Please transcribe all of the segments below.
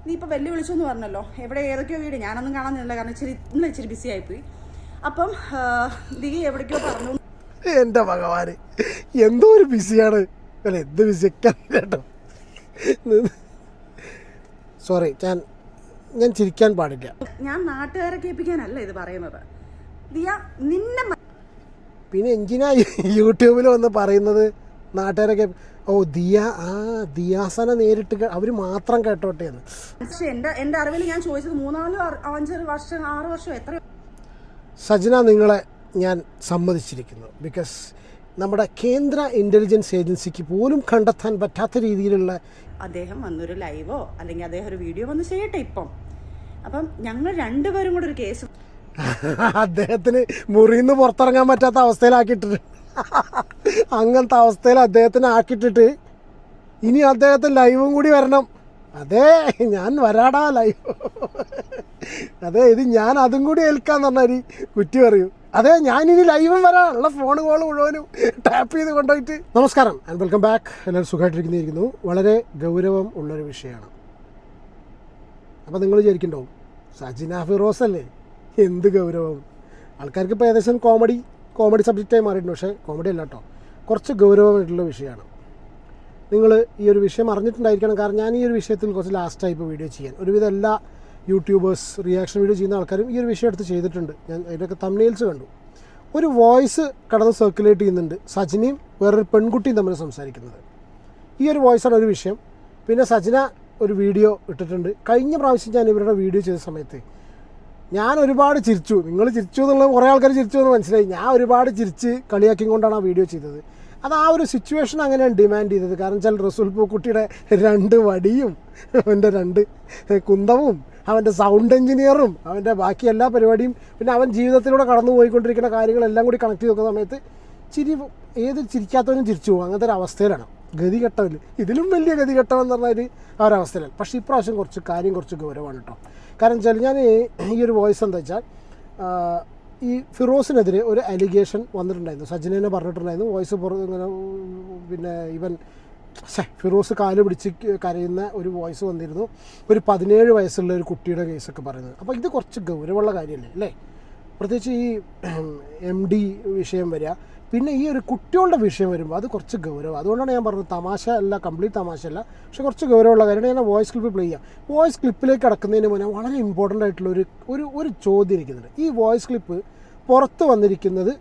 നീ ഇപ്പോൾ വെല്ലു വിളിച്ചു എന്ന് പറഞ്ഞല്ലോ, എവിടെ ഏതൊക്കെയോ വീട് ഞാനൊന്നും കാണാനില്ല, കാരണം ഇച്ചിരി ബിസി ആയിപ്പോയി. അപ്പം നീ എവിടേക്കോ പറഞ്ഞു. എൻ്റെ ഭഗവാന് എന്തോ ഒരു ബിസിയാണ്. അല്ല എന്ത് ബിസിയൊക്കെ കേട്ടോ. സോറി, ഞാൻ ചിരിക്കാൻ പാടില്ല. ഞാൻ നാട്ടുകാരെ കേൾപ്പിക്കാനല്ല ഇത് പറയുന്നത്. ദിയ നിന്നെ പിന്നെ എന്തിനാ യൂട്യൂബിൽ വന്ന് പറയുന്നത് നാട്ടുകാരൊക്കെ? ഓ ദിയാസന നേരിട്ട് അവർ മാത്രം കേട്ടോട്ടെ എന്ന്. പക്ഷേ എൻ്റെ അറിവിൽ ഞാൻ ചോദിച്ചത് 3-5 വർഷം 6 വർഷം എത്ര. സജന, നിങ്ങളെ ഞാൻ സമ്മതിച്ചിരിക്കുന്നു. ബിക്കോസ് നമ്മുടെ കേന്ദ്ര ഇൻ്റലിജൻസ് ഏജൻസിക്ക് പോലും കണ്ടെത്താൻ പറ്റാത്ത രീതിയിലുള്ള അദ്ദേഹം വന്നൊരു ലൈവോ അല്ലെങ്കിൽ അദ്ദേഹം ഒരു വീഡിയോ വന്ന് ചെയ്യട്ടെ ഇപ്പം. അപ്പം ഞങ്ങൾ രണ്ടുപേരും കൂടെ ഒരു കേസ് അദ്ദേഹത്തിന് മുറിയിൽ നിന്ന് പുറത്തിറങ്ങാൻ പറ്റാത്ത അവസ്ഥയിലാക്കിയിട്ടിട്ട് അങ്ങനത്തെ അവസ്ഥയിൽ അദ്ദേഹത്തിന് ആക്കിയിട്ടിട്ട് ഇനി അദ്ദേഹത്തിന് ലൈവും കൂടി വരണം. അതെ, ഞാൻ വരാടാ ലൈവ്. അതെ, ഇത് ഞാൻ അതും കൂടി ഏൽക്കാന്ന് പറഞ്ഞാൽ കുറ്റി പറയൂ. അതെ, ഞാനിനി ലൈവും വരാം. ഉള്ള ഫോൺ കോൾ മുഴുവനും ടാപ്പ് ചെയ്ത് കൊണ്ടുപോയിട്ട്. നമസ്കാരം ആൻഡ് വെൽക്കം ബാക്ക്. എല്ലാവരും സുഖമായിട്ടിരിക്കുന്നു. വളരെ ഗൗരവം ഉള്ളൊരു വിഷയമാണ്. അപ്പോൾ നിങ്ങൾ വിചാരിക്കണ്ടാവും, സജിന ഫിറോസ് അല്ലേ, എന്ത് ഗൗരവം. ആൾക്കാർക്ക് ഇപ്പോൾ ഏകദേശം കോമഡി സബ്ജക്റ്റായി മാറിയിട്ടുണ്ട്. പക്ഷേ കോമഡി അല്ല കേട്ടോ, കുറച്ച് ഗൗരവമായിട്ടുള്ള വിഷയമാണ്. നിങ്ങൾ ഈ ഒരു വിഷയം അറിഞ്ഞിട്ടുണ്ടായിരിക്കണം. കാരണം ഞാൻ ഈ ഒരു വിഷയത്തിൽ കുറച്ച് ലാസ്റ്റായി ഇപ്പോൾ വീഡിയോ ചെയ്യാൻ ഒരുവിധം എല്ലാ യൂട്യൂബേഴ്സ് റിയാക്ഷൻ വീഡിയോ ചെയ്യുന്ന ആൾക്കാരും ഈ ഒരു വിഷയം എടുത്ത് ചെയ്തിട്ടുണ്ട്. ഞാൻ അതിൻ്റെയൊക്കെ തംബ്നെയിൽസ് കണ്ടു. ഒരു വോയിസ് കടന്ന് സർക്കുലേറ്റ് ചെയ്യുന്നുണ്ട്, സജിനയും വേറൊരു പെൺകുട്ടിയും തമ്മിൽ സംസാരിക്കുന്നത്. ഈ ഒരു വോയിസാണ് ഒരു വിഷയം. പിന്നെ സജിന ഒരു വീഡിയോ ഇട്ടിട്ടുണ്ട്. കഴിഞ്ഞ പ്രാവശ്യം ഞാൻ ഇവരുടെ വീഡിയോ ചെയ്ത സമയത്ത് ഞാൻ ഒരുപാട് ചിരിച്ചു. നിങ്ങൾ ചിരിച്ചു എന്നുള്ളത് കുറേ ആൾക്കാർ ചിരിച്ചു എന്ന് മനസ്സിലായി. ഞാൻ ഒരുപാട് ചിരിച്ച് കളിയാക്കിക്കൊണ്ടാണ് ആ വീഡിയോ ചെയ്തത്. അത് ആ ഒരു സിറ്റുവേഷൻ അങ്ങനെയാണ് ഡിമാൻഡ് ചെയ്തത്. കാരണം വെച്ചാൽ റസൂൽ പൂക്കുട്ടിയുടെ 2 വടിയും അവൻ്റെ 2 കുന്തവും അവൻ്റെ സൗണ്ട് എഞ്ചിനീയറും അവൻ്റെ ബാക്കി എല്ലാ പരിപാടിയും പിന്നെ അവൻ ജീവിതത്തിലൂടെ കടന്നു പോയിക്കൊണ്ടിരിക്കുന്ന കാര്യങ്ങളെല്ലാം കൂടി കണക്ട് ചെയ്ത് നോക്കുന്ന സമയത്ത് ഏത് ചിരിക്കാത്തവനും ചിരിച്ചു പോകും. അങ്ങനത്തെ ഒരു അവസ്ഥയിലാണ്. ഗതികെട്ടവർ ഇതിലും വലിയ ഗതികെട്ടവെന്ന് പറഞ്ഞാൽ ആ ഒരു അവസ്ഥയിലാണ്. പക്ഷേ ഇപ്രാവശ്യം കുറച്ച് ഗൗരവമാണ് കേട്ടോ. കാരണം വെച്ചാൽ ഞാൻ ഈ ഒരു വോയിസ് എന്താ വെച്ചാൽ ഈ ഫിറോസിനെതിരെ ഒരു അലിഗേഷൻ വന്നിട്ടുണ്ടായിരുന്നു. സജിനെ പറഞ്ഞിട്ടുണ്ടായിരുന്നു വോയിസ് ഇങ്ങനെ പിന്നെ ഫിറോസ് കാല് പിടിച്ച് കരയുന്ന ഒരു വോയിസ് വന്നിരുന്നു. ഒരു 17 വയസ്സുള്ള ഒരു കുട്ടിയുടെ കേസൊക്കെ പറയുന്നത്. അപ്പോൾ ഇത് കുറച്ച് ഗൗരവമുള്ള കാര്യമല്ലേ അല്ലേ? പ്രത്യേകിച്ച് ഈ MD വിഷയം വരിക, പിന്നെ ഈ ഒരു കുട്ടികളുടെ വിഷയം വരുമ്പോൾ അത് കുറച്ച് ഗൗരവം. അതുകൊണ്ടാണ് ഞാൻ പറഞ്ഞത് തമാശ അല്ല, കംപ്ലീറ്റ് തമാശ അല്ല, പക്ഷേ കുറച്ച് ഗൗരവമുള്ള കാര്യമാണ്. ഞാൻ വോയിസ് ക്ലിപ്പ് പ്ലേ ചെയ്യാം. വോയിസ് ക്ലിപ്പിലേക്ക് കടക്കുന്നതിന് മുന്നേ വളരെ ഇമ്പോർട്ടൻ്റ് ആയിട്ടുള്ള ഒരു ചോദ്യം ഇരിക്കുന്നുണ്ട്. ഈ വോയിസ് ക്ലിപ്പ് പുറത്ത് വന്നിരിക്കുന്നത്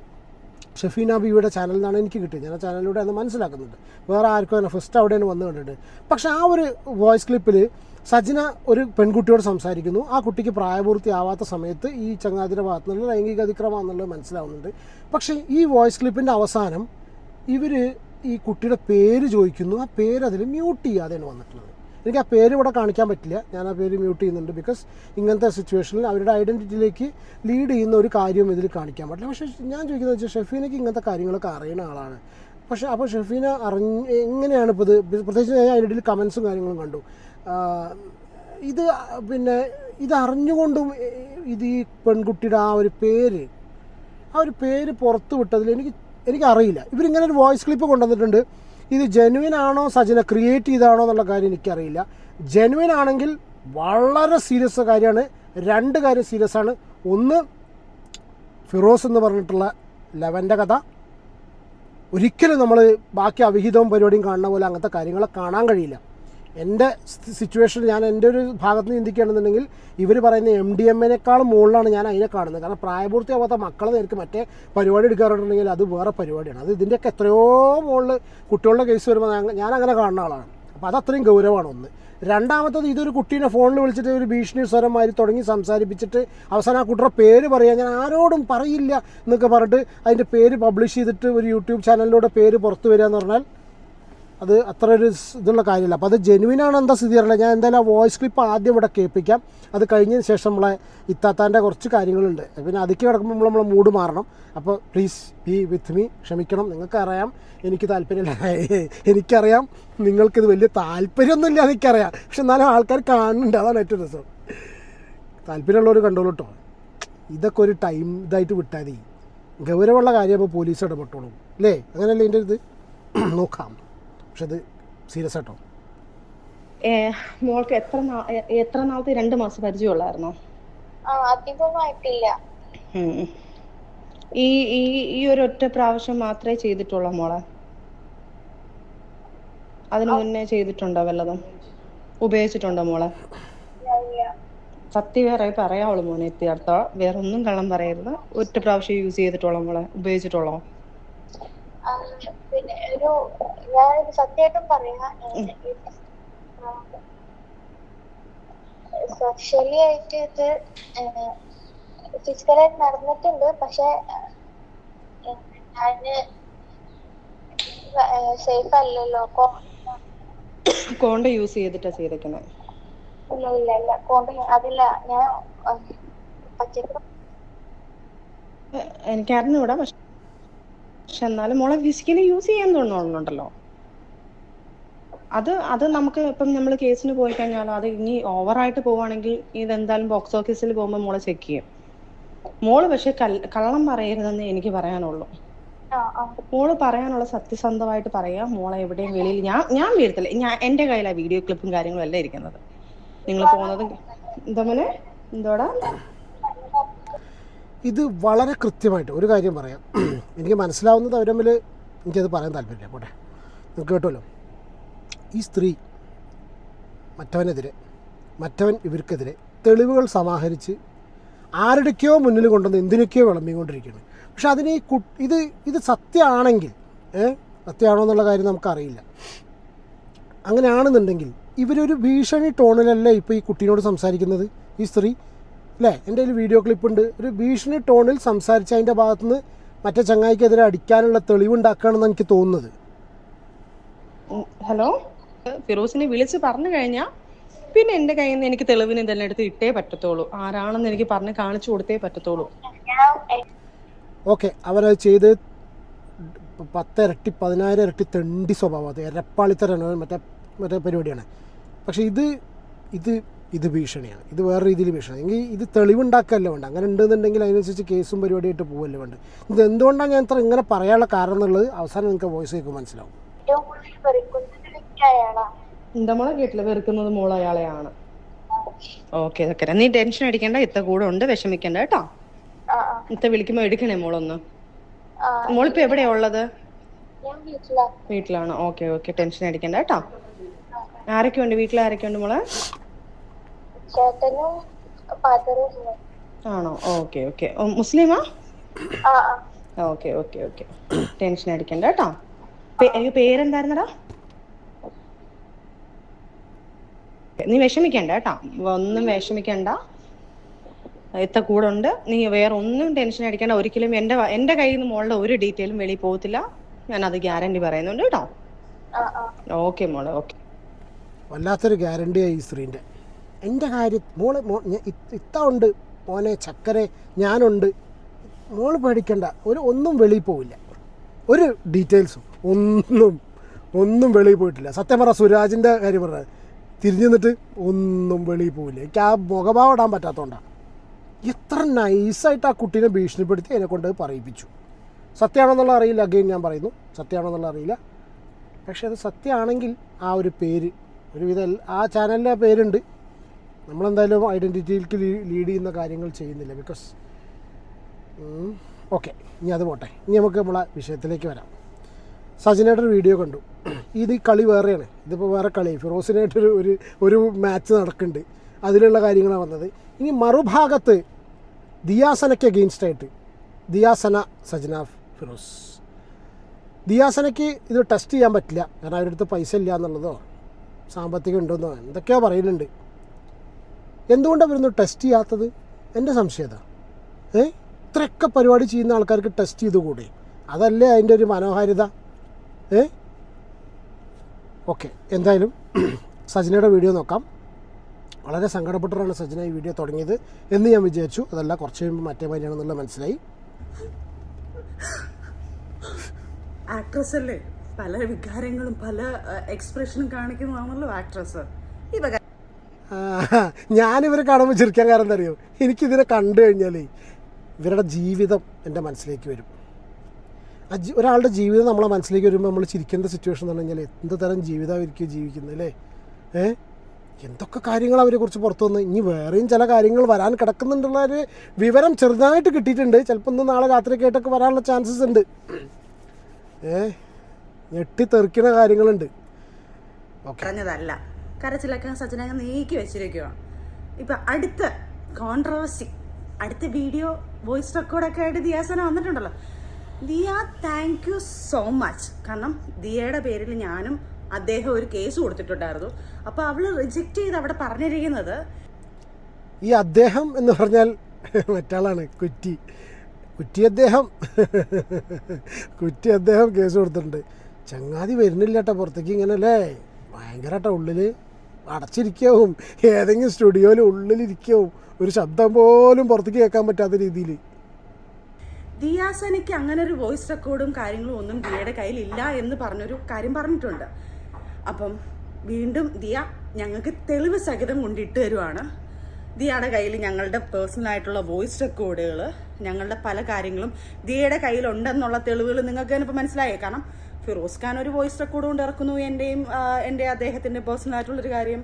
ഷെഫീന ബീവിയുടെ ചാനലിൽ നിന്നാണ് എനിക്ക് കിട്ടിയത്. ഞാൻ ആ ചാനലിലൂടെ അത് മനസ്സിലാക്കുന്നുണ്ട്. വേറെ ആർക്കും തന്നെ ഫസ്റ്റ് അവിടെയാണ് വന്നു കണ്ടിട്ട്. പക്ഷേ ആ ഒരു വോയിസ് ക്ലിപ്പിൽ സജിന ഒരു പെൺകുട്ടിയോട് സംസാരിക്കുന്നു. ആ കുട്ടിക്ക് പ്രായപൂർത്തിയാവാത്ത സമയത്ത് ഈ ചങ്ങാതിയുടെ ഭാഗത്തു നിന്നുള്ള ലൈംഗിക അതിക്രമമാണെന്നുള്ളത് മനസ്സിലാവുന്നുണ്ട്. പക്ഷേ ഈ വോയിസ് ക്ലിപ്പിൻ്റെ അവസാനം ഇവർ ഈ കുട്ടിയുടെ പേര് ചോദിക്കുന്നു. ആ പേര് അതിൽ മ്യൂട്ട് ചെയ്യാതെയാണ് വന്നിട്ടുള്ളത്. എനിക്ക് ആ പേര് ഇവിടെ കാണിക്കാൻ പറ്റില്ല, ഞാൻ ആ പേര് മ്യൂട്ട് ചെയ്യുന്നുണ്ട്. ബിക്കോസ് ഇങ്ങനത്തെ സിറ്റുവേഷനിൽ അവരുടെ ഐഡൻറ്റിറ്റിയിലേക്ക് ലീഡ് ചെയ്യുന്ന ഒരു കാര്യവും ഇതിൽ കാണിക്കാൻ പറ്റില്ല. പക്ഷേ ഞാൻ ചോദിക്കുന്നത് വെച്ചാൽ ഷെഫീനയ്ക്ക് ഇങ്ങനത്തെ കാര്യങ്ങളൊക്കെ അറിയുന്ന ആളാണ്. പക്ഷേ അപ്പോൾ ഷെഫീന എങ്ങനെയാണ് ഇപ്പോൾ ഇത്, പ്രത്യേകിച്ച് ഞാൻ അതിൻ്റെ ഇടയിൽ കമൻസും കാര്യങ്ങളും കണ്ടു. ഇത് അറിഞ്ഞുകൊണ്ടും ഇത് ഈ പെൺകുട്ടിയുടെ ആ ഒരു പേര് പുറത്ത് വിട്ടതിൽ എനിക്കറിയില്ല. ഇവരിങ്ങനെ ഒരു വോയിസ് ക്ലിപ്പ് കൊണ്ടുവന്നിട്ടുണ്ട്. ഇത് ജെനുവിൻ ആണോ സജിന ക്രിയേറ്റ് ചെയ്താണോ എന്നുള്ള കാര്യം എനിക്കറിയില്ല. ജെനുവിൻ ആണെങ്കിൽ വളരെ സീരിയസ് കാര്യമാണ്. 2 കാര്യം സീരിയസ് ആണ്. ഒന്ന്, ഫിറോസ് എന്ന് പറഞ്ഞിട്ടുള്ള ലെവൻ്റെ കഥ ഒരിക്കലും നമ്മൾ ബാക്കി അവിഹിതവും പരിപാടിയും കാണുന്ന പോലെ അങ്ങനത്തെ കാര്യങ്ങളെ കാണാൻ കഴിയില്ല. എൻ്റെ സിറ്റുവേഷൻ ഞാൻ എൻ്റെ ഒരു ഭാഗത്ത് നിന്ന് ചിന്തിക്കുകയാണെന്നുണ്ടെങ്കിൽ ഇവർ പറയുന്ന MDMA-നേക്കാളും മുകളിലാണ് ഞാൻ അതിനെ കാണുന്നത്. കാരണം പ്രായപൂർത്തിയാവാത്ത മക്കളെ നേർക്ക് മറ്റേ പരിപാടി എടുക്കാറുണ്ടെങ്കിൽ അത് വേറെ പരിപാടിയാണ്. അത് ഇതിൻ്റെയൊക്കെ എത്രയോ മുകളിൽ കുട്ടികളുടെ കേസ് വരുമ്പോൾ ഞാൻ അങ്ങനെ കാണുന്ന ആളാണ്. അപ്പോൾ അത് അത്രയും ഗൗരവമാണ് ഒന്ന്. രണ്ടാമത്തത്, ഇതൊരു കുട്ടീനെ ഫോണിൽ വിളിച്ചിട്ട് ഒരു ഭീഷണി സ്വരമാതിരി തുടങ്ങി സംസാരിപ്പിച്ചിട്ട് അവസാനം ആ കുട്ടിയുടെ പേര് പറയാൻ ഞാൻ ആരോടും പറയില്ല എന്നൊക്കെ പറഞ്ഞിട്ട് അതിൻ്റെ പേര് പബ്ലിഷ് ചെയ്തിട്ട് ഒരു യൂട്യൂബ് ചാനലിലൂടെ പേര് പുറത്ത് വരിക എന്ന് പറഞ്ഞാൽ അത് അത്ര ഒരു ഇതുള്ള കാര്യമില്ല. അപ്പോൾ അത് ജെനുവിനാണ് എന്താ സ്ഥിതി അറിയില്ല. ഞാൻ എന്തായാലും ആ വോയിസ് ക്ലിപ്പ് ആദ്യം ഇവിടെ കേൾപ്പിക്കാം. അത് കഴിഞ്ഞതിന് ശേഷം നമ്മളെ ഇത്താത്താൻ്റെ കുറച്ച് കാര്യങ്ങളുണ്ട്. പിന്നെ അതിക്ക് കിടക്കുമ്പോൾ നമ്മളെ മൂഡ് മാറണം. അപ്പോൾ പ്ലീസ് ബി വിത്ത് മീ. ക്ഷമിക്കണം, നിങ്ങൾക്കറിയാം എനിക്ക് താല്പര്യമില്ല, എനിക്കറിയാം നിങ്ങൾക്കിത് വലിയ താല്പര്യമൊന്നുമില്ല, എനിക്കറിയാം. പക്ഷെ എന്നാലും ആൾക്കാർ കാണുന്നുണ്ട്, അതാണ് ഏറ്റവും രസം. താല്പര്യമുള്ളവർ കണ്ടോളൂ കേട്ടോ. ഇതൊക്കെ ഒരു ടൈം ഇതായിട്ട് വിട്ടാൽ മതി. ഗൗരവമുള്ള കാര്യമാകുമ്പോൾ പോലീസ് ഇടപെട്ടോളും അല്ലേ? അങ്ങനെയല്ലേ ഇതിൻ്റെ ഇത് നോക്കാം. പക്ഷെ അത് സീരിയസ് ആട്ടോ. മോൾക്ക് എത്ര നാളത്തെ 2 മാസം പരിചയമുള്ളായിരുന്നോ? അധികമൊന്നും ആയിട്ടില്ല. ഈ ഈ ഈ ഒരു ഒറ്റ പ്രാവശ്യം മാത്രമേ ചെയ്തിട്ടുള്ളൂ മോളെ? അതിനു മുന്നേ ചെയ്തിട്ടുണ്ടോ വല്ലതും? ഉപയോഗിച്ചിട്ടുണ്ടോ മോളെ? സത്യവേറെ പറയാവുള്ളൂ മോനെ. എത്തിയർത്ഥ വേറെ ഒന്നും കള്ളം പറയരുത്. ഒറ്റ പ്രാവശ്യം യൂസ് ചെയ്തിട്ടുള്ളോ മോളെ? ഉപയോഗിച്ചിട്ടുള്ളോ? പിന്നെ ഞാൻ സത്യമായിട്ടും പറയാ, സെക്ഷലി ആയിട്ട് ഇത് ഫിസിക്കലായിട്ട് നടന്നിട്ടുണ്ട്. പക്ഷെ ഞാന് സേഫ് അല്ലല്ലോ. കോണ്ട യൂസ് ചെയ്തിട്ടാ ചെയ്തേക്കണേ? ഇല്ല കൊണ്ട് അതില്ല. ഞാൻ പച്ചക്കറി എനിക്കറിഞ്ഞൂടാ. പക്ഷെ എന്നാലും മോളെ ഫിസിക്കലി യൂസ് ചെയ്യാൻ തോന്നുന്നുണ്ടല്ലോ. അത് നമുക്ക് ഇപ്പം നമ്മൾ കേസിന് പോയി കഴിഞ്ഞാൽ അത് ഇനി ഓവറായിട്ട് പോവുകയാണെങ്കിൽ ഇതെന്തായാലും ബോക്സ് ഓഫീസിൽ പോകുമ്പോൾ മോളെ ചെക്ക് ചെയ്യും. മോള് പക്ഷെ കള്ളം പറയരുതെന്ന് എനിക്ക് പറയാനുള്ളൂ. മോള് പറയാനുള്ള സത്യസന്ധമായിട്ട് പറയാ. മോളെ എവിടെയും വെളിയിൽ ഞാൻ വീഴത്തില്ല. എന്റെ കയ്യിലാ വീഡിയോ ക്ലിപ്പും കാര്യങ്ങളും എല്ലാം ഇരിക്കുന്നത്. നിങ്ങൾ പോകുന്നത് എന്തോടാ? ഇത് വളരെ കൃത്യമായിട്ട് ഒരു കാര്യം പറയാം. എനിക്ക് മനസ്സിലാവുന്നത് അവർ തമ്മിൽ എനിക്കത് പറയാൻ താല്പര്യമില്ല. പോട്ടെ, നിങ്ങൾക്ക് കേട്ടുമല്ലോ. ഈ സ്ത്രീ മറ്റവൻ ഇവർക്കെതിരെ തെളിവുകൾ സമാഹരിച്ച് ആരുടെയൊക്കെയോ മുന്നിൽ കൊണ്ടുവന്ന് എന്തിനൊക്കെയോ വിളമ്പിക്കൊണ്ടിരിക്കുകയാണ്. പക്ഷെ അതിന് ഇത് സത്യമാണെങ്കിൽ സത്യമാണോ എന്നുള്ള കാര്യം നമുക്കറിയില്ല. അങ്ങനെയാണെന്നുണ്ടെങ്കിൽ ഇവരൊരു ഭീഷണി ടോണിലല്ലേ ഇപ്പോൾ ഈ കുട്ടീനോട് സംസാരിക്കുന്നത്, ഈ സ്ത്രീ അല്ലേ? എൻ്റെ കയ്യിൽ വീഡിയോ ക്ലിപ്പുണ്ട്. ഒരു ഭീഷണി ടോണിൽ സംസാരിച്ച് അതിൻ്റെ ഭാഗത്തുനിന്ന് മറ്റേ ചങ്ങായിക്കെതിരെ അടിക്കാനുള്ള തെളിവുണ്ടാക്കുകയാണെന്ന് എനിക്ക് തോന്നുന്നത്. ഹലോ, ഫിറോസിനെ വിളിച്ച് പറഞ്ഞു കഴിഞ്ഞാൽ പിന്നെ എൻ്റെ കയ്യിൽ നിന്ന് എനിക്ക് തെളിവിന് ഇതെല്ലാം എടുത്ത് ഇട്ടേ പറ്റത്തുള്ളൂ. ആരാണെന്ന് എനിക്ക് പറഞ്ഞ് കാണിച്ചു കൊടുത്തേ പറ്റത്തുള്ളൂ. ഓക്കെ, അവരത് ചെയ്ത് 10 ഇരട്ടി 10,000 ഇരട്ടി തെണ്ടി സ്വഭാവം, അത് എരപ്പാളിത്തരാണ്, മറ്റേ പരിപാടിയാണ്. പക്ഷേ ഇത് ഭീഷണിയാണ്. ഇത് വേറെ രീതിയിൽ ഭീഷണി. എങ്കിൽ ഇത് തെളിവുണ്ടാക്കുകയല്ല വേണ്ട. അങ്ങനെ ഉണ്ടെന്നുണ്ടെങ്കിൽ അതിനനുസരിച്ച് കേസും പരിപാടിയായിട്ട് പോവല്ലേ വേണ്ട. ഇത് എന്തുകൊണ്ടാണ് ഞാൻ ഇങ്ങനെ പറയാനുള്ള കാരണം എന്നുള്ളത് അവസാനം നിങ്ങൾക്ക് വോയിസ് കേൾക്കുമ്പോൾ മനസ്സിലാവും. എന്താ മോളെ കേട്ടില്ല? വെറുക്കുന്നത് മോള് അയാളെയാണ്. ഓക്കെ, നീ ടെൻഷൻ അടിക്കണ്ട. ഇത്ത കൂടെ ഉണ്ട്, വിഷമിക്കണ്ട കേട്ടോ. ഇത്ത വിളിക്കുമ്പോ എടുക്കണേ മോളൊന്ന്. മോളിപ്പോ എവിടെയാ ഉള്ളത്? വീട്ടിലാണ്. ഓക്കെ, ടെൻഷൻ അടിക്കണ്ട കേട്ടോ. ആരൊക്കെ ഉണ്ട് വീട്ടിൽ? ആരൊക്കെ ഉണ്ട് മോളെ? ആണോ? ഓക്കെ. മുസ്ലിമാ? ഓക്കെ. ടെൻഷൻ അടിക്കണ്ട കേട്ടോ. പേരെന്തായിരുന്നടാ? നീ വിഷമിക്കണ്ട കേട്ടോ. ഒന്നും വിഷമിക്കണ്ട. ഇത്ത കൂടെ ഉണ്ട്. നീ വേറെ ഒന്നും ടെൻഷൻ അടിക്കണ്ട. ഒരിക്കലും എന്റെ കയ്യിൽ നിന്ന് മോളുടെ ഒരു ഡീറ്റെയിലും വെളിയിൽ പോകത്തില്ല. ഞാൻ അത് ഗ്യാരണ്ടി പറയുന്നുണ്ട് കേട്ടോ. ഓക്കെ മോളെ, ഓക്കെ. വല്ലാത്തൊരു ഗ്യാരണ്ടിയായി ഈ സ്ത്രീൻ്റെ. എൻ്റെ കാര്യം ഇത്ത ഉണ്ട് മോനെ, ചക്കരെ ഞാനുണ്ട്, മോള് പേടിക്കണ്ട. ഒന്നും വെളിയിൽ പോവില്ല. ഒരു ഡീറ്റെയിൽസും ഒന്നും വെളിയിൽ പോയിട്ടില്ല. സത്യം പറ, സുരാജിൻ്റെ കാര്യം പറഞ്ഞത് തിരിഞ്ഞു നിന്നിട്ട് ഒന്നും വെളിയിൽ പോവില്ല. എനിക്ക് ആ മുഖഭാവം ഇടാൻ പറ്റാത്തതുകൊണ്ടാണ്. എത്ര നൈസായിട്ട് ആ കുട്ടീനെ ഭീഷണിപ്പെടുത്തി അതിനെ കൊണ്ട് പറയിപ്പിച്ചു. സത്യമാണെന്നുള്ള അറിയില്ല. അഗെയിൻ ഞാൻ പറയുന്നു, സത്യമാണെന്നുള്ള അറിയില്ല. പക്ഷെ അത് സത്യമാണെങ്കിൽ ആ ഒരു പേര് ഒരുവിധം ആ ചാനലിൻ്റെ പേരുണ്ട്. നമ്മളെന്തായാലും ഐഡൻറ്റിറ്റിയിലേക്ക് ലീഡ് ചെയ്യുന്ന കാര്യങ്ങൾ ചെയ്യുന്നില്ല. ബിക്കോസ് ഓക്കെ, ഇനി അത് പോട്ടെ. ഇനി നമുക്ക് നമ്മളെ വിഷയത്തിലേക്ക് വരാം. സജിനയുടെ ഒരു വീഡിയോ കണ്ടു. ഇത് ഈ കളി വേറെയാണ്. ഇതിപ്പോൾ വേറെ കളി. ഫിറോസിനായിട്ടൊരു ഒരു മാച്ച് നടക്കുന്നുണ്ട്. അതിലുള്ള കാര്യങ്ങളാണ് വന്നത്. ഇനി മറുഭാഗത്ത് ദിയാസനയ്ക്ക് അഗെയിൻസ്റ്റായിട്ട് ദിയാസന സജന ഫിറോസ്. ദിയാസനയ്ക്ക് ഇത് ടെസ്റ്റ് ചെയ്യാൻ പറ്റില്ല, കാരണം അവരുടെ അടുത്ത് പൈസ ഇല്ല എന്നുള്ളതോ സാമ്പത്തികം ഉണ്ടോന്നോ എന്തൊക്കെയോ പറയുന്നുണ്ട്. എന്തുകൊണ്ടാണ് അവരൊന്നും ടെസ്റ്റ് ചെയ്യാത്തത്? എൻ്റെ സംശയത. ഇത്രയൊക്കെ പരിപാടി ചെയ്യുന്ന ആൾക്കാർക്ക് ടെസ്റ്റ് ചെയ്തുകൂടെ? അതല്ലേ അതിൻ്റെ ഒരു മനോഹാരിത? ഓക്കെ, എന്തായാലും സജനയുടെ വീഡിയോ നോക്കാം. വളരെ സങ്കടപ്പെട്ടിട്ടാണ് സജന ഈ വീഡിയോ തുടങ്ങിയത് എന്ന് ഞാൻ വിചാരിച്ചു. അതല്ല, കുറച്ച് കഴിയുമ്പോൾ മറ്റേ മാതിരിയാണെന്നുള്ള മനസ്സിലായി. ആക്ട്രസ് അല്ലേ, പല വികാരങ്ങളും പല എക്സ്പ്രഷനും കാണിക്കുന്നതാണല്ലോ ആക്ട്രസ്. ഞാനിവരെ കാണുമ്പോൾ ചിരിക്കാൻ കാരണം എന്താ അറിയോ? എനിക്കിതിനെ കണ്ടു കഴിഞ്ഞാലേ ഇവരുടെ ജീവിതം എൻ്റെ മനസ്സിലേക്ക് വരും. ഒരാളുടെ ജീവിതം നമ്മളെ മനസ്സിലേക്ക് വരുമ്പോൾ നമ്മൾ ചിരിക്കേണ്ട സിറ്റുവേഷൻ എന്ന് പറഞ്ഞു കഴിഞ്ഞാൽ എന്ത് തരം ജീവിതമായിരിക്കും ജീവിക്കുന്നത് അല്ലേ? എന്തൊക്കെ കാര്യങ്ങൾ അവരെ കുറിച്ച് പുറത്തു വന്ന്. ഇനി വേറെയും ചില കാര്യങ്ങൾ വരാൻ കിടക്കുന്നുണ്ടുള്ള ഒരു വിവരം ചെറുതായിട്ട് കിട്ടിയിട്ടുണ്ട്. ചിലപ്പോൾ ഇന്ന് നാളെ രാത്രി കേട്ടൊക്കെ വരാനുള്ള ചാൻസസ് ഉണ്ട്. ഞെട്ടിത്തെറിക്കുന്ന കാര്യങ്ങളുണ്ട്. പറഞ്ഞതല്ല, കരച്ചിലൊക്കെ സച്ചിനൊക്കെ നീക്കി വെച്ചിരിക്കുകയാണ്. ഇപ്പം അടുത്ത കോൺട്രവേഴ്സി, അടുത്ത വീഡിയോ വോയിസ് റെക്കോർഡൊക്കെ ആയിട്ട് ദിയാസന വന്നിട്ടുണ്ടല്ലോ. Diya, thank you so much. കാരണം ദിയയുടെ പേരിൽ ഞാനും അദ്ദേഹം ഒരു കേസ് കൊടുത്തിട്ടുണ്ടായിരുന്നു. അപ്പോൾ അവൾ റിജക്റ്റ് ചെയ്ത് അവിടെ പറഞ്ഞിരിക്കുന്നത്, ഈ അദ്ദേഹം എന്ന് പറഞ്ഞാൽ മറ്റാളാണ്, കുറ്റി അദ്ദേഹം കേസ് കൊടുത്തിട്ടുണ്ട്. ചങ്ങാതി വരുന്നില്ല കേട്ടോ പുറത്തേക്ക്. ഇങ്ങനെ അല്ലേ ഭയങ്കരമായിട്ടോ ഉള്ളിൽ അടച്ചിരിക്കാവും, ഏതെങ്കിലും സ്റ്റുഡിയോയിൽ ഉള്ളിലിരിക്കാവും, ഒരു ശബ്ദം പോലും പുറത്തേക്ക് കേൾക്കാൻ പറ്റാത്ത രീതിയിൽ. ദിയാസനയ്ക്ക് അങ്ങനെ ഒരു വോയിസ് റെക്കോർഡും കാര്യങ്ങളും ഒന്നും ദിയയുടെ കയ്യിലില്ല എന്ന് പറഞ്ഞൊരു കാര്യം പറഞ്ഞിട്ടുണ്ട്. അപ്പം വീണ്ടും ദിയ ഞങ്ങൾക്ക് തെളിവ് സഹിതം കൊണ്ടിട്ട് തരുവാണ്. ദിയയുടെ കയ്യിൽ ഞങ്ങളുടെ പേഴ്സണലായിട്ടുള്ള വോയിസ് റെക്കോർഡുകൾ, ഞങ്ങളുടെ പല കാര്യങ്ങളും ദിയയുടെ കയ്യിലുണ്ടെന്നുള്ള തെളിവുകൾ നിങ്ങൾക്ക് തന്നെ ഇപ്പോൾ മനസ്സിലായേ. കാരണം ഫിറോസ് ഖാൻ ഒരു വോയിസ് റെക്കോർഡ് കൊണ്ട് ഇറക്കുന്നു, എൻ്റെ അദ്ദേഹത്തിൻ്റെ പേഴ്സണലായിട്ടുള്ളൊരു കാര്യം.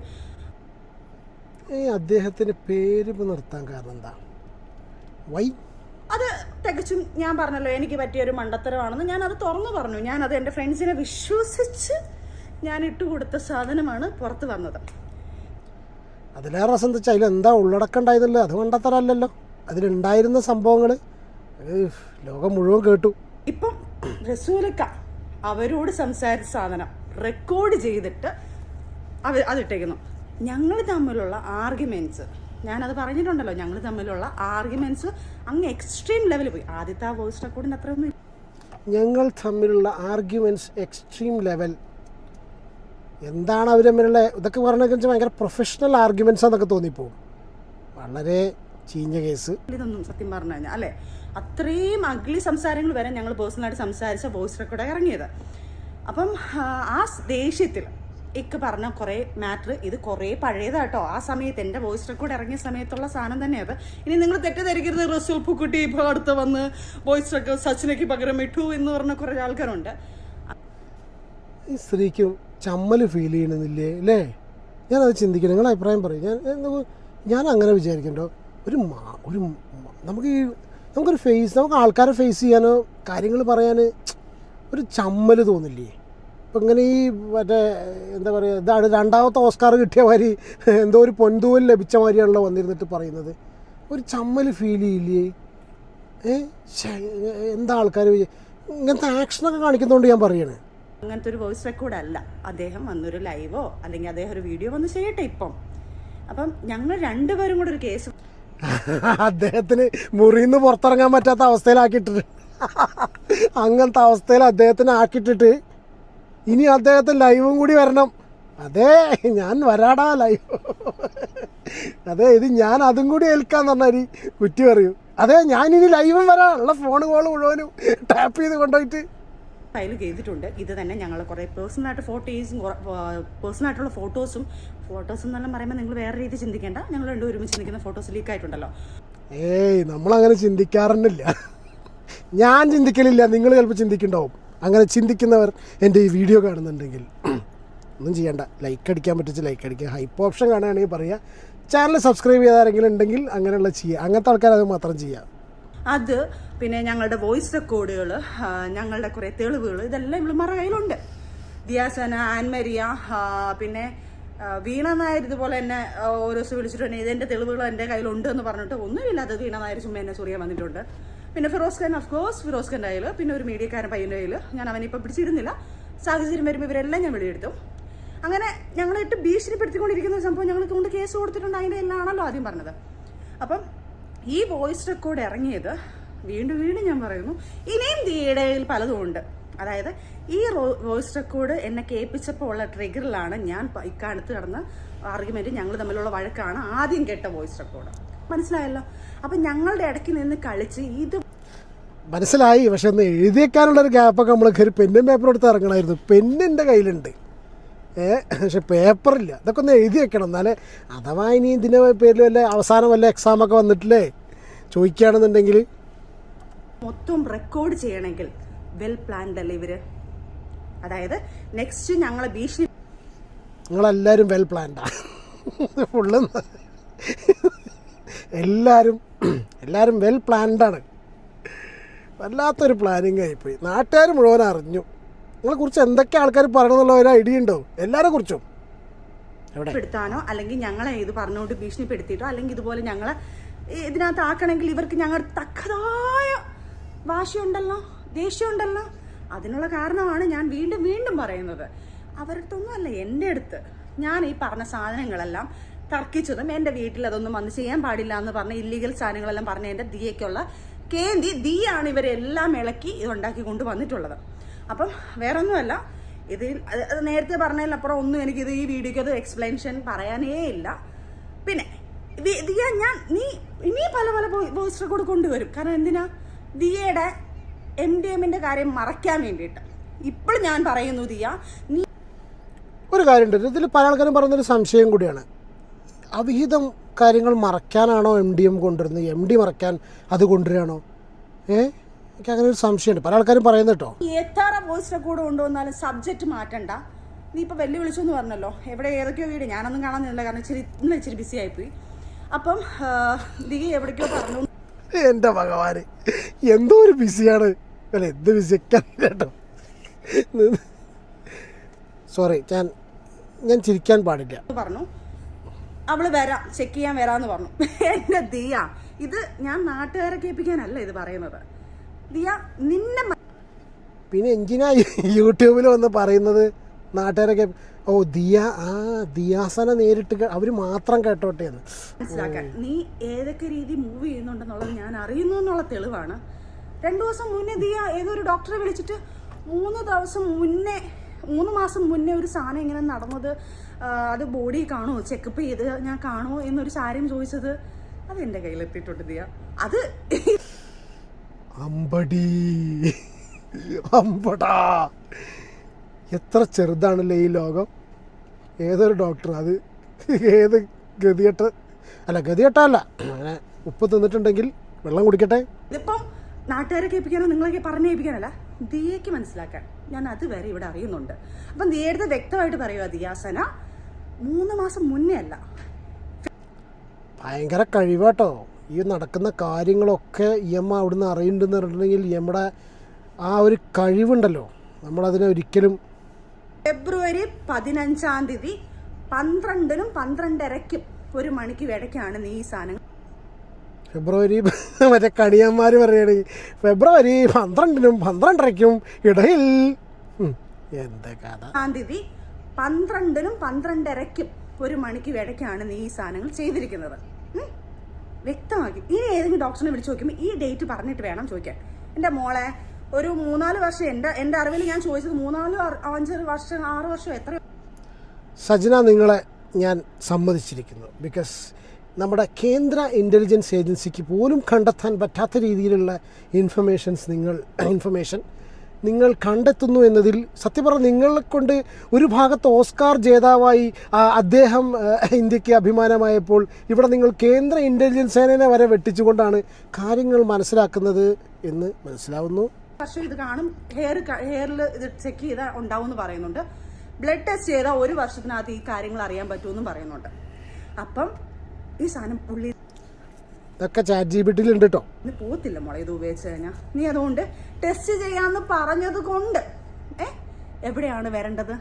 അദ്ദേഹത്തിൻ്റെ പേര് നിർത്താൻ കാരണം എന്താ? വൈ? അത് തികച്ചും ഞാൻ പറഞ്ഞല്ലോ, എനിക്ക് പറ്റിയൊരു മണ്ടത്തരമാണെന്ന് ഞാൻ അത് തുറന്നു പറഞ്ഞു. ഞാനത് എൻ്റെ ഫ്രണ്ട്സിനെ വിശ്വസിച്ച് ഞാൻ ഇട്ടുകൊടുത്ത സാധനമാണ് പുറത്ത് വന്നത്. അതിലേറെ രസം എന്താ വെച്ചാൽ അതിലെന്താ ഉള്ളടക്കം ഉണ്ടായതല്ലോ, അത് മണ്ടത്തരമല്ലല്ലോ. അതിലുണ്ടായിരുന്ന സംഭവങ്ങൾ ലോകം മുഴുവൻ കേട്ടു. ഇപ്പം റസൂലക്ക അവരോട് സംസാരിച്ച സാധനം റെക്കോർഡ് ചെയ്തിട്ട് അതിട്ടേക്കുന്നു. ഞങ്ങൾ തമ്മിലുള്ള ആർഗ്യുമെൻറ്റ്സ്, ഞാനത് പറഞ്ഞിട്ടുണ്ടല്ലോ, ഞങ്ങൾ തമ്മിലുള്ള ആർഗ്യുമെൻറ്റ്സ് അങ്ങ് എക്സ്ട്രീം ലെവലിൽ പോയി. ആദ്യത്തെ ആ വോയിസ് റെക്കോർഡിന് അത്രയൊന്നും. ഞങ്ങൾ തമ്മിലുള്ള ആർഗ്യുമെൻറ്റ്സ് എക്സ്ട്രീം ലെവൽ എന്താണ് അവർ തമ്മിലുള്ള ഇതൊക്കെ പറഞ്ഞതെന്ന് വെച്ചാൽ ഭയങ്കര പ്രൊഫഷണൽ ആർഗ്യുമെൻറ്റ്സ് എന്നൊക്കെ തോന്നിപ്പോവും. വളരെ ചീഞ്ഞ കേസ് ഇതൊന്നും സത്യം പറഞ്ഞു കഴിഞ്ഞാൽ അല്ലേ, അത്രയും അഗ്ലി സംസാരങ്ങൾ വരെ ഞങ്ങൾ പേഴ്സണലായിട്ട് സംസാരിച്ച വോയിസ് റെക്കോർഡ് ഇറങ്ങിയത്. അപ്പം ആ ദേഷ്യത്തിൽ ഇക്ക് പറഞ്ഞ കുറേ മാറ്റർ, ഇത് കുറേ പഴയതാട്ടോ. ആ സമയത്ത് എൻ്റെ വോയിസ് റെക്കോർഡ് ഇറങ്ങിയ സമയത്തുള്ള സാധനം തന്നെയത്. ഇനി നിങ്ങൾ തെറ്റിദ്ധരിക്കരുത്, റസൂൽ പൂക്കുട്ടി ഇപ്പോൾ അടുത്ത് വന്ന് വോയിസ് റെക്കോർഡ് സച്ചിനയ്ക്ക് പകരം ഇട്ടു എന്ന് പറഞ്ഞ കുറേ ആൾക്കാരുണ്ട്. ഈ സ്ത്രീക്കും ചമ്മൽ ഫീൽ ചെയ്യണമെന്നില്ലേ അല്ലേ? ഞാനത് ചിന്തിക്കണം. നിങ്ങളുടെ അഭിപ്രായം പറയും. ഞാൻ അങ്ങനെ വിചാരിക്കണ്ടോ, നമുക്കൊരു നമുക്ക് ആൾക്കാരെ ഫേസ് ചെയ്യാനോ കാര്യങ്ങൾ പറയാൻ ഒരു ചമ്മൽ തോന്നില്ലേ? ഇപ്പം ഇങ്ങനെ ഈ മറ്റേ എന്താ പറയുക, ഇതാണ് രണ്ടാമത്തെ ഓസ്കാർ കിട്ടിയ മാതിരി, എന്തോ ഒരു പൊൻതൂവൽ ലഭിച്ച മാതിരിയാണല്ലോ വന്നിരുന്നിട്ട് പറയുന്നത്. ഒരു ചമ്മൽ ഫീൽ ചെയ്യില്ലേ? എന്താ ആൾക്കാർ ഇങ്ങനത്തെ ആക്ഷനൊക്കെ കാണിക്കുന്നതുകൊണ്ട് ഞാൻ പറയണേ. അങ്ങനത്തെ ഒരു വോയിസ് റെക്കോർഡ് അല്ല. അദ്ദേഹം വന്നൊരു ലൈവോ അല്ലെങ്കിൽ അദ്ദേഹം ഒരു വീഡിയോ വന്ന് ചെയ്യട്ടെ ഇപ്പം. അപ്പം ഞങ്ങൾ രണ്ടുപേരും കൂടെ ഒരു കേസ് അദ്ദേഹത്തിന് മുറിയിൽ നിന്ന് പുറത്തിറങ്ങാൻ പറ്റാത്ത അവസ്ഥയിലാക്കിയിട്ടിട്ട്, അങ്ങനത്തെ അവസ്ഥയിൽ അദ്ദേഹത്തിന് ആക്കിയിട്ടിട്ട് ഇനി അദ്ദേഹത്തിന് ലൈവും കൂടി വരണം. അതെ, ഞാൻ വരാടാ ലൈവ്, അതെ ഇത് ഞാൻ അതും കൂടി ഏൽക്കാന്ന് പറഞ്ഞാൽ കുറ്റി പറയൂ. അതെ ഞാനിനി ലൈവും വരാം, ഉള്ള ഫോൺ കോൾ മുഴുവനും ടാപ്പ് ചെയ്ത് കൊണ്ടുപോയിട്ട് ഫയൽ ചെയ്തിട്ടുണ്ട്. ഇത് തന്നെ ഞങ്ങൾ കുറേ പേഴ്സണലായിട്ടുള്ള ഫോട്ടോസും എന്നെല്ലാം പറയുമ്പോൾ നിങ്ങൾ വേറെ രീതി ചിന്തിക്കേണ്ട. ഞങ്ങൾ രണ്ടും ഒരുമിച്ച് നിൽക്കുന്ന ഫോട്ടോസ് ലീക്ക് ആയിട്ടുണ്ടല്ലോ. നമ്മളങ്ങനെ ചിന്തിക്കാറുന്നില്ല. ഞാൻ ചിന്തിക്കലില്ല, നിങ്ങൾ ചിലപ്പോൾ ചിന്തിക്കുന്നുണ്ടാവും. അങ്ങനെ ചിന്തിക്കുന്നവർ എൻ്റെ ഈ വീഡിയോ കാണുന്നുണ്ടെങ്കിൽ ഒന്നും ചെയ്യണ്ട, ലൈക്ക് അടിക്കാൻ പറ്റിച്ച് ലൈക്ക് അടിക്കുക. ഹൈപ്പ് ഓപ്ഷൻ കാണുകയാണെങ്കിൽ പറയുക. ചാനൽ സബ്സ്ക്രൈബ് ചെയ്യാതാരെങ്കിലും ഉണ്ടെങ്കിൽ അങ്ങനെയുള്ള ചെയ്യുക. അങ്ങനത്തെ ആൾക്കാർ അത് മാത്രം ചെയ്യാം. അത് പിന്നെ ഞങ്ങളുടെ വോയിസ് റെക്കോർഡുകൾ, ഞങ്ങളുടെ കുറേ തെളിവുകൾ, ഇതെല്ലാം ഇവളുമാരുടെ കയ്യിലുണ്ട്. ദിയാസന, ആൻമരിയ, പിന്നെ വീണ നായർ ഇതുപോലെ എന്നെ ഓരോ ദിവസം വിളിച്ചിട്ട് തന്നെ ഇതെൻ്റെ തെളിവുകൾ എൻ്റെ കയ്യിലുണ്ട് എന്ന് പറഞ്ഞിട്ട് ഒന്നുമില്ലാതെ വീണ നായർ ചുമ്മാ എന്നെ സൂര്യ വന്നിട്ടുണ്ട്. പിന്നെ ഫിറോസ് ഖാൻ, ഓഫ്കോഴ്സ് ഫിറോസ് ഖാൻ്റെ കയ്യിൽ, പിന്നെ ഒരു മീഡിയക്കാരൻ പയ്യൻ്റെ കയ്യിൽ. ഞാൻ അവനിപ്പോൾ പിടിച്ചിരുന്നില്ല, സാഹചര്യം വരുമ്പോൾ ഇവരെല്ലാം ഞാൻ വെളിയെടുത്തു. അങ്ങനെ ഞങ്ങളിട്ട് ഭീഷണിപ്പെടുത്തിക്കൊണ്ടിരിക്കുന്ന ഒരു സംഭവം ഞങ്ങൾക്ക് കൊണ്ട് കേസ് കൊടുത്തിട്ടുണ്ട്. അതിൻ്റെ എല്ലാം ആണല്ലോ ആദ്യം പറഞ്ഞത്. അപ്പം ഈ വോയിസ് റെക്കോർഡ് ഇറങ്ങിയത് വീണ്ടും ഞാൻ പറയുന്നു, ഇനിയും ദിയയിൽ പലതും ഉണ്ട്. അതായത് ഈ വോയിസ് റെക്കോർഡ് എന്നെ കേൾപ്പിച്ചപ്പോൾ ഉള്ള ട്രിഗറിലാണ് ഞാൻ ഇക്കാലത്ത് കിടന്ന ആർഗ്യുമെന്റ്, ഞങ്ങൾ തമ്മിലുള്ള വഴക്കാണ് ആദ്യം കേട്ട വോയിസ് റെക്കോർഡ്. മനസ്സിലായല്ലോ? അപ്പം ഞങ്ങളുടെ ഇടയ്ക്ക് നിന്ന് കളിച്ച് ഇത് മനസ്സിലായി. പക്ഷെ ഒന്ന് എഴുതിയേക്കാനുള്ളൊരു ഗ്യാപ്പൊക്കെ നമ്മൾ കയറി പെന്നും പേപ്പറും എടുത്ത് ഇറങ്ങണമായിരുന്നു. പെണ്ണിൻ്റെ കയ്യിലുണ്ട്, പക്ഷെ പേപ്പറില്ല. ഇതൊക്കെ ഒന്ന് എഴുതി വെക്കണം. എന്നാലേ അഥവാ ഇനി ഇതിൻ്റെ പേരിൽ വല്ല അവസാനം വല്ല എക്സാമൊക്കെ വന്നിട്ടില്ലേ ചോദിക്കുകയാണെന്നുണ്ടെങ്കിൽ മൊത്തം റെക്കോർഡ് ചെയ്യണമെങ്കിൽ വെൽ പ്ലാൻഡ് അല്ലേ ഇവര്? അതായത് നെക്സ്റ്റ് ഞങ്ങളെ ഭീഷണി നിങ്ങളെല്ലാവരും വെൽ പ്ലാൻഡാണ്. ഫുള്ള് എല്ലാവരും വെൽ പ്ലാൻഡാണ്. വല്ലാത്തൊരു പ്ലാനിങ് ആയിപ്പോയി. നാട്ടുകാർ മുഴുവൻ അറിഞ്ഞു. നിങ്ങളെക്കുറിച്ച് എന്തൊക്കെ ആൾക്കാർ പറയണമെന്നുള്ള ഒരു ഐഡിയ ഉണ്ടോ എല്ലാവരെ കുറിച്ചും? പെടുത്താനോ അല്ലെങ്കിൽ ഞങ്ങളെ ഇത് പറഞ്ഞുകൊണ്ട് ഭീഷണിപ്പെടുത്തിയിട്ടോ അല്ലെങ്കിൽ ഇതുപോലെ ഞങ്ങളെ ഇതിനകത്ത് ആക്കണമെങ്കിൽ ഇവർക്ക് ഞങ്ങളുടെ തക്കതായ വാശിയുണ്ടല്ലോ, ദേഷ്യമുണ്ടല്ലോ. അതിനുള്ള കാരണമാണ് ഞാൻ വീണ്ടും വീണ്ടും പറയുന്നത്. അവരുടെ അല്ല, എൻ്റെ അടുത്ത് ഞാൻ ഈ പറഞ്ഞ സാധനങ്ങളെല്ലാം തർക്കിച്ചതും എൻ്റെ വീട്ടിൽ അതൊന്നും വന്ന് ചെയ്യാൻ പാടില്ല എന്ന് പറഞ്ഞ ഇല്ലീഗൽ സാധനങ്ങളെല്ലാം പറഞ്ഞ എൻ്റെ ദിയയ്ക്കുള്ള ദിയാണ് ഇവരെല്ലാം ഇളക്കി ഇതുണ്ടാക്കി കൊണ്ട് വന്നിട്ടുള്ളത്. അപ്പം വേറൊന്നുമല്ല, ഇത് നേരത്തെ പറഞ്ഞതിലപ്പുറം ഒന്നും എനിക്കിത് ഈ വീഡിയോയ്ക്ക് അത് എക്സ്പ്ലനേഷൻ പറയാനേ ഇല്ല. പിന്നെ ദിയ നീ ഇനി പല പല വോയിസ് റെക്കോർഡ് കൊണ്ടുവരും. കാരണം എന്തിനാ? ദിയയുടെ MDMന്റെ കാര്യം മറയ്ക്കാൻ വേണ്ടിയിട്ട്. ഇപ്പോൾ ഞാൻ പറയുന്നു ദിയ, നീ ഒരു കാര്യമുണ്ട്, ഇതിൽ പല ആൾക്കാരും പറയുന്നൊരു സംശയം കൂടിയാണ്. അവിഹിതം കാര്യങ്ങൾ മറയ്ക്കാനാണോ MDM കൊണ്ടുവരുന്നത്? MD മറയ്ക്കാൻ അത് കൊണ്ടുവരികയാണോ? എനിക്ക് അങ്ങനെ ഒരു സംശയമുണ്ട്. പല ആൾക്കാരും പറയുന്നത് കേട്ടോ. എത്ര വോയിസ് റെക്കോർഡ് കൊണ്ടുവന്നാലും സബ്ജക്റ്റ് മാറ്റണ്ട. നീ ഇപ്പോൾ വെല്ലുവിളിച്ചു എന്ന് പറഞ്ഞല്ലോ, എവിടെ ഏതൊക്കെയോ വീഡിയോ ഞാനൊന്നും കാണാൻ നിന്നില്ല, കാരണം ഇച്ചിരി ബിസി ആയിപ്പോയി. അപ്പം ദിയ എവിടേക്കോ പറഞ്ഞു. എൻ്റെ ഭഗവാന്, എന്തോ ഒരു ബിസിയാണ്. അല്ല, എന്ത് ബിസിക്കാൻ കേട്ടോ. സോറി, ഞാൻ ചിരിക്കാൻ പാടില്ല. പറഞ്ഞു അവള് വരാം, ചെക്ക് ചെയ്യാൻ വരാന്ന് പറഞ്ഞു. എന്റെ ദിയ, ഇത് ഞാൻ നാട്ടുകാരെ കേൾപ്പിക്കാനല്ല ഇത് പറയുന്നത്. ദിയ നിന്നെ പിന്നെ എന്തിനാ യൂട്യൂബിൽ വന്ന് പറയുന്നത് നാട്ടുകാരൊക്കെ? ദിയാസന നേരിട്ട് അവർ മാത്രം കേട്ടോട്ടെ എന്ന് മനസ്സിലാക്കാൻ. നീ ഏതൊക്കെ രീതി മൂവ് ചെയ്യുന്നുണ്ടെന്നുള്ളത് ഞാൻ അറിയുന്നു എന്നുള്ള തെളിവാണ്. 2 ദിവസം മുന്നേ ദിയ ഏതൊരു ഡോക്ടറെ വിളിച്ചിട്ട് 3 മാസം മുന്നേ ഒരു സാധനം ഇങ്ങനെ നടന്നത്, അത് ബോഡി കാണുമോ, ചെക്കപ്പ് ചെയ്ത് ഞാൻ കാണുമോ എന്നൊരു കാര്യം ചോദിച്ചത്, അത് എൻ്റെ കയ്യിലെത്തിയിട്ടുണ്ട് ദിയ. അത് അമ്പടാ, എത്ര ചെറുതാണല്ലേ ഈ ലോകം. ഏതൊരു ഡോക്ടർ, അത് ഏത് ഗതികെട്ടല്ല, അങ്ങനെ ഉപ്പ് തിന്നിട്ടുണ്ടെങ്കിൽ വെള്ളം കുടിക്കട്ടെ. ഇതിപ്പം നാട്ടുകാരെ കേൾപ്പിക്കാനോ നിങ്ങളൊക്കെ പറഞ്ഞു കേൾപ്പിക്കാനല്ല, ദിയയ്ക്ക് മനസ്സിലാക്കാൻ ഞാൻ അതുവരെ ഇവിടെ അറിയുന്നുണ്ട്. അപ്പം ദിയയുടെ വ്യക്തമായിട്ട് പറയുക, ദിയാസന 3 മാസം മുന്നേ അല്ല. ഭയങ്കര കഴിവാട്ടോ. ഈ നടക്കുന്ന കാര്യങ്ങളൊക്കെ അവിടുന്ന് അറിയുന്നുണ്ടെന്ന് പറഞ്ഞിട്ടുണ്ടെങ്കിൽ നമ്മുടെ ആ ഒരു കഴിവുണ്ടല്ലോ, നമ്മളതിനെ ഒരിക്കലും. ഫെബ്രുവരി 15-ാം തീയതി 12-നും 12:30-ക്കും 1 മണിക്ക് ഇടയ്ക്കാണ് നീ ഈ സാധനം. ഫെബ്രുവരി മറ്റേ കണിയന്മാർ പറയുകയാണ് ഫെബ്രുവരി 12-നും 12:30-ക്കും ഇടയിൽ. എന്താ കഥ? 15-ാം തീയതി 12-നും 12:30-ക്കും 1 മണിക്ക് ഇടയ്ക്കാണ് നീ ഈ സാധനങ്ങൾ ചെയ്തിരിക്കുന്നത്. വ്യക്തമാക്കി. ഇനി ഏതെങ്കിലും ഡോക്ടറിനെ വിളിച്ച് നോക്കുമ്പോൾ ഈ ഡേറ്റ് പറഞ്ഞിട്ട് വേണം ചോദിക്കാൻ. എൻ്റെ മോളെ ഒരു 3-4 വർഷം എൻ്റെ അറിവിൽ ഞാൻ ചോദിച്ചത് 3-5 വർഷം 6 വർഷം എത്ര. സജന, നിങ്ങളെ ഞാൻ സമ്മതിച്ചിരിക്കുന്നു. ബിക്കോസ് നമ്മുടെ കേന്ദ്ര ഇൻ്റലിജൻസ് ഏജൻസിക്ക് പോലും കണ്ടെത്താൻ പറ്റാത്ത രീതിയിലുള്ള ഇൻഫർമേഷൻ നിങ്ങൾ കണ്ടെത്തുന്നു എന്നതിൽ സത്യം പറഞ്ഞാൽ നിങ്ങളെ കൊണ്ട് ഒരു ഭാഗത്ത് ഓസ്കാർ ജേതാവായി അദ്ദേഹം ഇന്ത്യക്ക് അഭിമാനമായപ്പോൾ ഇവിടെ നിങ്ങൾ കേന്ദ്ര ഇൻ്റലിജൻസ് സേനയെ വരെ വെട്ടിച്ചുകൊണ്ടാണ് കാര്യങ്ങൾ മനസ്സിലാക്കുന്നത് എന്ന് മനസ്സിലാവുന്നു. വർഷം ഇത് കാണും. ഹെയറിൽ ഇത് ചെക്ക് ചെയ്താൽ ഉണ്ടാവും എന്ന് പറയുന്നുണ്ട്. ബ്ലഡ് ടെസ്റ്റ് ചെയ്താൽ 1 വർഷത്തിനകത്ത് ഈ കാര്യങ്ങൾ അറിയാൻ പറ്റുമെന്നും പറയുന്നുണ്ട്. അപ്പം ഈ സാധനം പുള്ളി ഇതൊക്കെ ChatGPT ഉണ്ട് കേട്ടോ. ഇന്ന് പോത്തില്ല മോളെ ഇത് ഉപയോഗിച്ച് കഴിഞ്ഞാൽ. നീ അതുകൊണ്ട് ടെസ്റ്റ് ചെയ്യാന്ന് പറഞ്ഞത് കൊണ്ട് എവിടെയാണ് വരേണ്ടത്?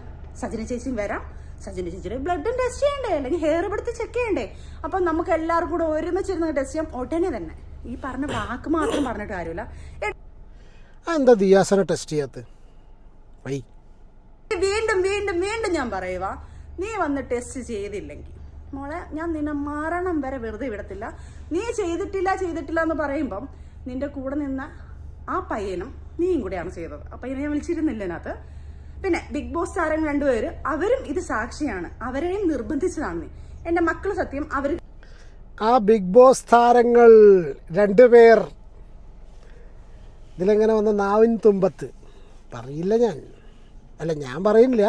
സജന ചേച്ചിയും വരാം. സജന ചേച്ചിയുടെ ബ്ലഡും ടെസ്റ്റ് ചെയ്യണ്ടേ, അല്ലെങ്കിൽ ഹെയർ എടുത്ത് ചെക്ക് ചെയ്യണ്ടേ? അപ്പം നമുക്ക് എല്ലാവർക്കും കൂടെ ഒരുമിച്ചിരുന്ന് ടെസ്റ്റ് ചെയ്യാം ഉടനെ തന്നെ. ഈ പറഞ്ഞ വാക്ക് മാത്രം പറഞ്ഞിട്ട് കാര്യമില്ല. എന്താ ദിയാസന ടെസ്റ്റ് ചെയ്യാത്ത? വീണ്ടും വീണ്ടും വീണ്ടും ഞാൻ പറയുക, നീ വന്ന് ടെസ്റ്റ് ചെയ്തില്ലെങ്കിൽ മോളെ ഞാൻ നിന്നെ മരണം വരെ വെറുതെ വിടത്തില്ല. നീ ചെയ്തിട്ടില്ല എന്ന് പറയുമ്പം നിന്റെ കൂടെ നിന്ന ആ പയ്യനും നീയും കൂടെയാണ് ചെയ്തത്. ആ പയ്യനെ ഞാൻ വിളിച്ചിരുന്നില്ല അതിനകത്ത്. പിന്നെ ബിഗ് ബോസ് താരങ്ങൾ 2 പേര്, അവരും ഇത് സാക്ഷിയാണ്. അവരെയും നിർബന്ധിച്ചതാണ് നീ. എൻ്റെ മക്കൾ സത്യം, അവർ ആ ബിഗ് ബോസ് താരങ്ങൾ 2 പേർ ഇതിലെങ്ങനെ വന്ന നാവിൻ തുമ്പത്ത് പറയില്ല ഞാൻ പറയുന്നില്ല.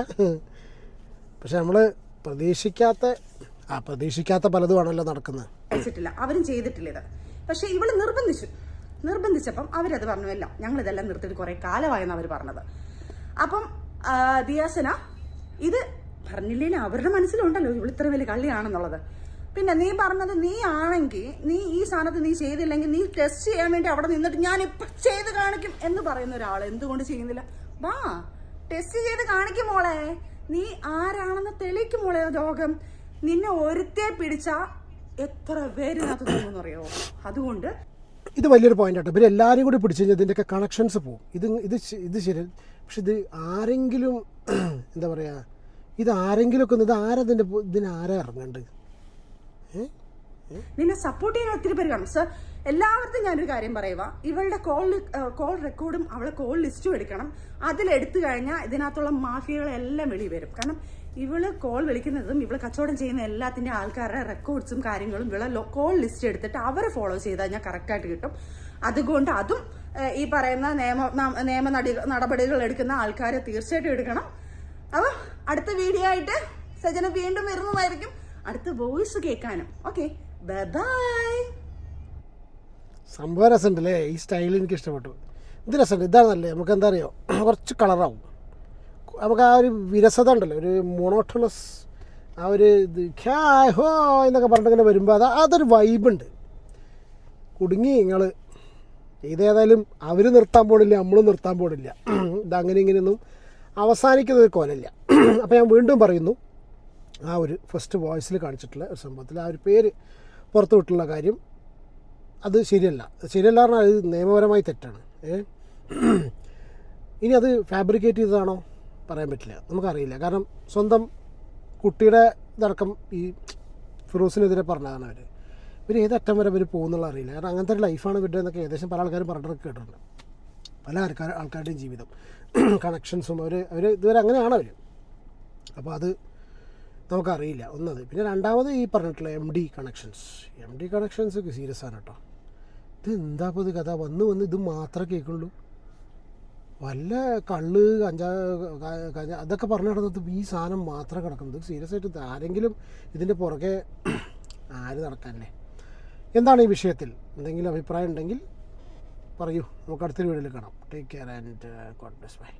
പക്ഷെ നമ്മൾ പ്രതീക്ഷിക്കാത്ത പലതുമാണല്ലോ നടക്കുന്നത്. അവരും ചെയ്തിട്ടില്ല ഇത്. പക്ഷെ ഇവള് നിർബന്ധിച്ചപ്പം അവരത് പറഞ്ഞു, എല്ലാം ഞങ്ങളിതെല്ലാം നിർത്തിയിട്ട് കുറെ കാലമായെന്ന് അവർ പറഞ്ഞത്. അപ്പം ദിയാസന ഇത് പറഞ്ഞില്ലേലും അവരുടെ മനസ്സിലുണ്ടല്ലോ ഇവൾ ഇത്ര വലിയ കള്ളിയാണെന്നുള്ളത്. പിന്നെ നീ പറഞ്ഞത് നീ ആണെങ്കിൽ നീ ഈ സാധനത്ത് നീ ചെയ്തില്ലെങ്കിൽ നീ ടെസ്റ്റ് ചെയ്യാൻ വേണ്ടി അവിടെ നിന്നിട്ട് ഞാൻ ഇപ്പം ചെയ്ത് കാണിക്കും എന്ന് പറയുന്ന ഒരാൾ എന്തുകൊണ്ട് ചെയ്യുന്നില്ല? വാ ടെസ്റ്റ് ചെയ്ത് കാണിക്കും മോളെ, നീ ആരാണെന്ന് തെളിയിക്കും മോളെ. ലോകം നിന്നെ ഒരുത്തെ പിടിച്ചാ എത്ര പേരിനകത്ത് തോന്നുന്നു അറിയോ? അതുകൊണ്ട് ഇത് വലിയൊരു പോയിന്റ് ആട്ടോ. ഇവർ എല്ലാവരും കൂടി പിടിച്ചു കഴിഞ്ഞാൽ ഇതിൻ്റെയൊക്കെ കണക്ഷൻസ് പോകും. ഇത് ശരി. പക്ഷെ ഇത് ആരെങ്കിലും എന്താ പറയുക, ഇത് ആരെങ്കിലുമൊക്കെ ഇതിനാരാ ഇറങ്ങണ്ട്? നിന്നെ സപ്പോർട്ട് ചെയ്യാൻ ഒത്തിരി പേര് കാണും. സർ എല്ലാവർക്കും ഞാനൊരു കാര്യം പറയുക, ഇവളുടെ കോൾ റെക്കോർഡും അവളെ കോൾ ലിസ്റ്റും എടുക്കണം. അതിലെടുത്തു കഴിഞ്ഞാൽ ഇതിനകത്തുള്ള മാഫിയകളെല്ലാം വെളി വരും. കാരണം ഇവള് കോൾ വിളിക്കുന്നതും ഇവള് കച്ചവടം ചെയ്യുന്ന എല്ലാത്തിൻ്റെ ആൾക്കാരുടെ റെക്കോർഡ്സും കാര്യങ്ങളും ഇവളെ കോൾ ലിസ്റ്റ് എടുത്തിട്ട് അവരെ ഫോളോ ചെയ്താൽ ഞാൻ കറക്റ്റായിട്ട് കിട്ടും. അതുകൊണ്ട് അതും ഈ പറയുന്ന നിയമ നടപടികൾ എടുക്കുന്ന ആൾക്കാരെ തീർച്ചയായിട്ടും എടുക്കണം. അപ്പോൾ അടുത്ത വീഡിയോ ആയിട്ട് സജന വീണ്ടും വരുന്നതായിരിക്കും, അടുത്ത വോയിസ് കേൾക്കാനും. Okay, bye. സംഭവം രസമുണ്ടല്ലേ? ഈ സ്റ്റൈൽ എനിക്ക് ഇഷ്ടപ്പെട്ടു. ഇത് രസമുണ്ട്. ഇതാണല്ലേ നമുക്ക് എന്താ അറിയോ, കുറച്ച് കളറാവും. നമുക്ക് ആ ഒരു വിരസത ഉണ്ടല്ലോ, ഒരു മോണോട്ടണസ് ആ ഒരു ഇത് ഹോ എന്നൊക്കെ പറഞ്ഞിട്ടിങ്ങനെ വരുമ്പോൾ അതൊരു വൈബുണ്ട്. കുടുങ്ങി നിങ്ങൾ. ഇതേതായാലും അവർ നിർത്താൻ പോണില്ല, നമ്മളും നിർത്താൻ പോണില്ല. ഇതങ്ങനെ ഇങ്ങനെയൊന്നും അവസാനിക്കുന്നൊരു കോലല്ല. അപ്പോൾ ഞാൻ വീണ്ടും പറയുന്നു, ആ ഒരു ഫസ്റ്റ് വോയിസിൽ കാണിച്ചിട്ടുള്ള ഒരു സംഭവത്തിൽ ആ ഒരു പേര് പുറത്തു വിട്ടുള്ള കാര്യം അത് ശരിയല്ല. ശരിയല്ല പറഞ്ഞാൽ അത് നിയമപരമായി തെറ്റാണ്. ഇനി അത് ഫാബ്രിക്കേറ്റ് ചെയ്തതാണോ പറയാൻ പറ്റില്ല, നമുക്കറിയില്ല. കാരണം സ്വന്തം കുട്ടിയുടെ ഇതടക്കം ഈ ഫിറോസിനെതിരെ പറഞ്ഞതാണ് അവർ. ഇവർ ഏതറ്റം വരെ ഇവർ പോകുന്നുള്ള അറിയില്ല. കാരണം അങ്ങനത്തെ ഒരു ലൈഫാണ് ഇവരുടെ എന്നൊക്കെ ഏകദേശം പല ആൾക്കാരും പറഞ്ഞിട്ടൊക്കെ കേട്ടിട്ടുണ്ട്. പല ആൾക്കാരുടെയും ജീവിതം കണക്ഷൻസും അവർ ഇതുവരെ അങ്ങനെയാണ് അവർ. അപ്പോൾ അത് നമുക്കറിയില്ല ഒന്നത്. പിന്നെ രണ്ടാമത് ഈ പറഞ്ഞിട്ടുള്ള എം ഡി കണക്ഷൻസ് ഒക്കെ സീരിയസ് ആണ് കേട്ടോ. ഇത് എന്താ ഇപ്പോൾ ഇത് കഥ? വന്ന് ഇത് മാത്രമേ കേൾക്കുള്ളൂ. വല്ല കള്ള് അതൊക്കെ പറഞ്ഞു നടന്നത് ഈ സാധനം മാത്രം കിടക്കുന്നത്. സീരിയസ് ആയിട്ട് ആരെങ്കിലും ഇതിൻ്റെ പുറകെ ആര് നടക്കാനല്ലേ? എന്താണ് ഈ വിഷയത്തിൽ എന്തെങ്കിലും അഭിപ്രായം ഉണ്ടെങ്കിൽ പറയൂ. നമുക്ക് അടുത്തൊരു വീഡിയോയിൽ കാണാം. Take care and God bless. By.